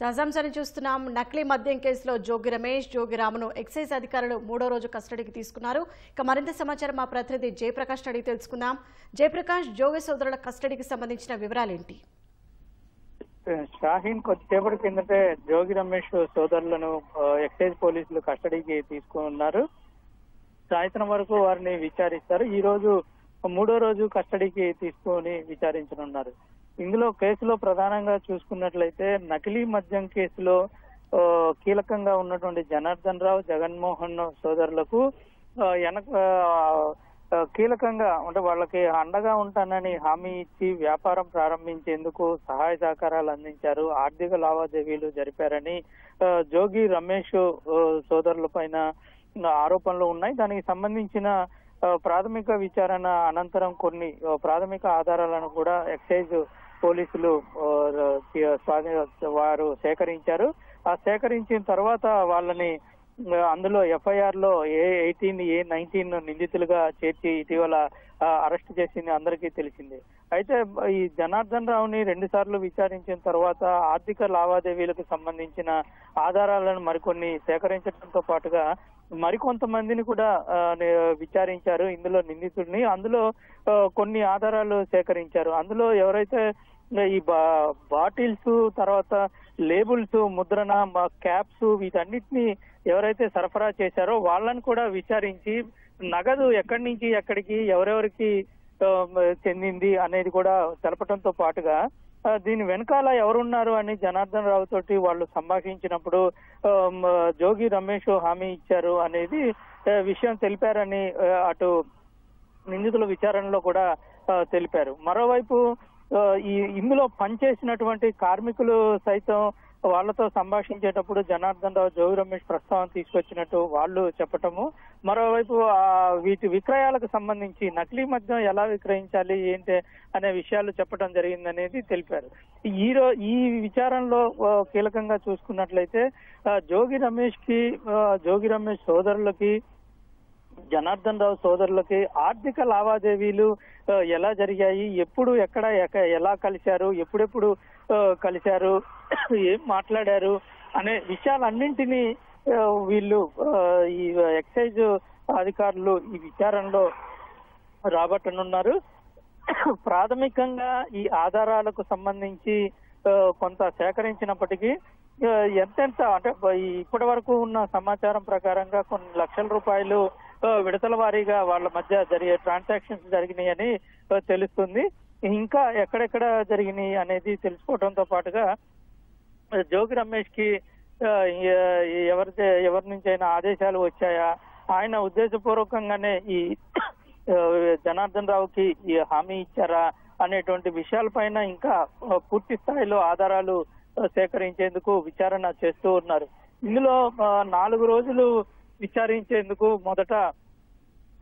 తాజాంశాన్ని చూస్తున్నాం. నకిలీ మద్యం కేసులో జోగి రమేష్, జోగి రామును ఎక్సైజ్ అధికారులు 3వ రోజు కస్టడీకి తీసుకున్నారు. ఇక మరింత సమాచారం మా ప్రతినిధి జయప్రకాష్ అడిగి తెలుసుకుందాం. జయప్రకాష్, జోగి సోదరుల కస్టడీకి సంబంధించిన వివరాలేంటి? షాహీన్ కొద్దిసేపటి కిందటే జోగి రమేష్ సోదరులను ఎక్సైజ్ పోలీసులు కస్టడీకి తీసుకున్నారు. సాయంత్రం వరకు వారిని విచారిస్తారు. ఈ రోజు 3వ రోజు కస్టడీకి తీసుకొని విచారించనున్నారు. ఇందులో కేసులో ప్రధానంగా చూసుకున్నట్లయితే నకిలీ మద్యం కేసులో కీలకంగా ఉన్నటువంటి జనార్దన్ రావు, జగన్మోహన్ సోదరులకు కీలకంగా అంటే వాళ్ళకి అండగా ఉంటానని హామీ ఇచ్చి వ్యాపారం ప్రారంభించేందుకు సహాయ సహకారాలు అందించారు, ఆర్థిక లావాదేవీలు జరిపారని జోగి రమేష్ సోదరుల పైన ఆరోపణలు ఉన్నాయి. దానికి సంబంధించిన ప్రాథమిక విచారణ అనంతరం కొన్ని ప్రాథమిక ఆధారాలను కూడా ఎక్సైజ్ పోలీసులు వారు సేకరించారు. ఆ సేకరించిన తర్వాత వాళ్ళని అందులో ఎఫ్ఐఆర్ లో A18, A19 నిందితులుగా చేర్చి ఇటీవల అరెస్ట్ చేసింది అందరికీ తెలిసింది. అయితే ఈ జనార్దన్ రావుని 2 సార్లు విచారించిన తర్వాత ఆర్థిక లావాదేవీలకు సంబంధించిన ఆధారాలను మరికొన్ని సేకరించడంతో పాటుగా మరికొంతమందిని కూడా విచారించారు. ఇందులో నిందితుడిని అందులో కొన్ని ఆధారాలు సేకరించారు. అందులో ఎవరైతే ఈ బాటిల్స్, తర్వాత లేబుల్స్, ముద్రణ, క్యాప్స్ వీటన్నిటిని ఎవరైతే సరఫరా చేశారో వాళ్ళని కూడా విచారించి నగదు ఎక్కడి నుంచి ఎక్కడికి ఎవరెవరికి చెందింది అనేది కూడా తెలపడంతో పాటుగా దీని వెనకాల ఎవరున్నారు అని జనార్దన్ రావు తోటి వాళ్ళు సంభాషించినప్పుడు జోగి రమేష్ హామీ ఇచ్చారు అనేది విషయం తెలిపారని అటు నిందితుల విచారణలో కూడా తెలిపారు. మరోవైపు ఇందులో పనిచేసినటువంటి కార్మికులు సైతం వాళ్ళతో సంభాషించేటప్పుడు జనార్దన్ రావు, జోగి రమేష్ ప్రస్తావన తీసుకొచ్చినట్టు వాళ్ళు చెప్పటము, మరోవైపు వీటి విక్రయాలకు సంబంధించి నకిలీ మద్యం ఎలా విక్రయించాలి ఏంటి అనే విషయాలు చెప్పడం జరిగిందనేది తెలిపారు. ఈ విచారణలో కీలకంగా చూసుకున్నట్లయితే జోగి రమేష్ సోదరులకి, జనార్దన్ రావు సోదరులకి ఆర్థిక లావాదేవీలు ఎలా జరిగాయి, ఎప్పుడు ఎక్కడ ఎలా కలిశారు, ఎప్పుడెప్పుడు కలిశారు, ఏం మాట్లాడారు అనే విషయాలన్నింటినీ వీళ్ళు ఈ ఎక్సైజ్ అధికారులు ఈ విచారణలో రాబట్టనున్నారు. ప్రాథమికంగా ఈ ఆధారాలకు సంబంధించి కొంత సేకరించినప్పటికీ ఎంతెంత అంటే ఇప్పటి వరకు ఉన్న సమాచారం ప్రకారంగా కొన్ని లక్షల రూపాయలు విడతల వారీగా వాళ్ళ మధ్య జరిగే ట్రాన్సాక్షన్స్ జరిగినాయని తెలుస్తుంది. ఇంకా ఎక్కడెక్కడ జరిగినాయి అనేది తెలుసుకోవడంతో పాటుగా జోగి రమేష్ కి ఎవరి నుంచైనా ఆదేశాలు వచ్చాయా, ఆయన ఉద్దేశపూర్వకంగానే ఈ జనార్దన్ రావుకి ఈ హామీ ఇచ్చారా అనేటువంటి విషయాలపైన ఇంకా పూర్తి స్థాయిలో ఆధారాలు సేకరించేందుకు విచారణ చేస్తూ ఉన్నారు. ఇందులో 4 రోజులు విచారించేందుకు మొదట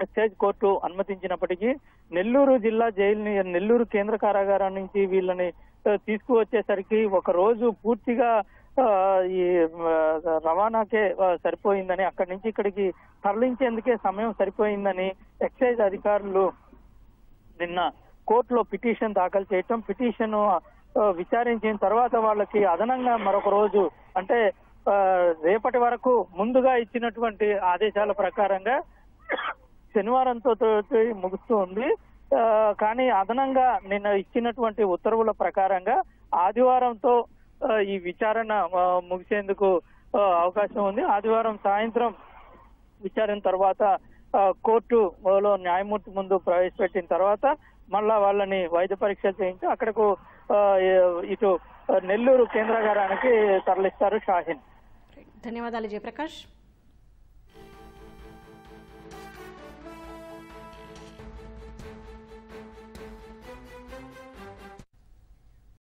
ఎక్సైజ్ కోర్టు అనుమతించినప్పటికీ నెల్లూరు జిల్లా నెల్లూరు కేంద్ర కారాగారం నుంచి వీళ్ళని తీసుకువచ్చేసరికి ఒక రోజు పూర్తిగా ఈ రవాణాకే సరిపోయిందని, అక్కడి నుంచి ఇక్కడికి తరలించేందుకే సమయం సరిపోయిందని ఎక్సైజ్ అధికారులు నిన్న కోర్టులో పిటిషన్ దాఖలు చేయటం, పిటిషన్ విచారించిన తర్వాత వాళ్ళకి అదనంగా మరొక రోజు అంటే రేపటి వరకు ముందుగా ఇచ్చినటువంటి ఆదేశాల ప్రకారంగా శనివారంతో ముగుస్తూ ఉంది. కానీ అదనంగా నిన్న ఇచ్చినటువంటి ఉత్తర్వుల ప్రకారంగా ఆదివారంతో ఈ విచారణ ముగిసేందుకు అవకాశం ఉంది. ఆదివారం సాయంత్రం విచారణ తర్వాత కోర్టులో న్యాయమూర్తి ముందు ప్రవేశపెట్టిన తర్వాత మళ్ళా వాళ్ళని వైద్య పరీక్షలు చేయించి అక్కడకు ఇటు నెల్లూరు కేంద్రాగారానికి తరలిస్తారు. షాహీన్. ధన్యవాదాలు జయప్రకాష్.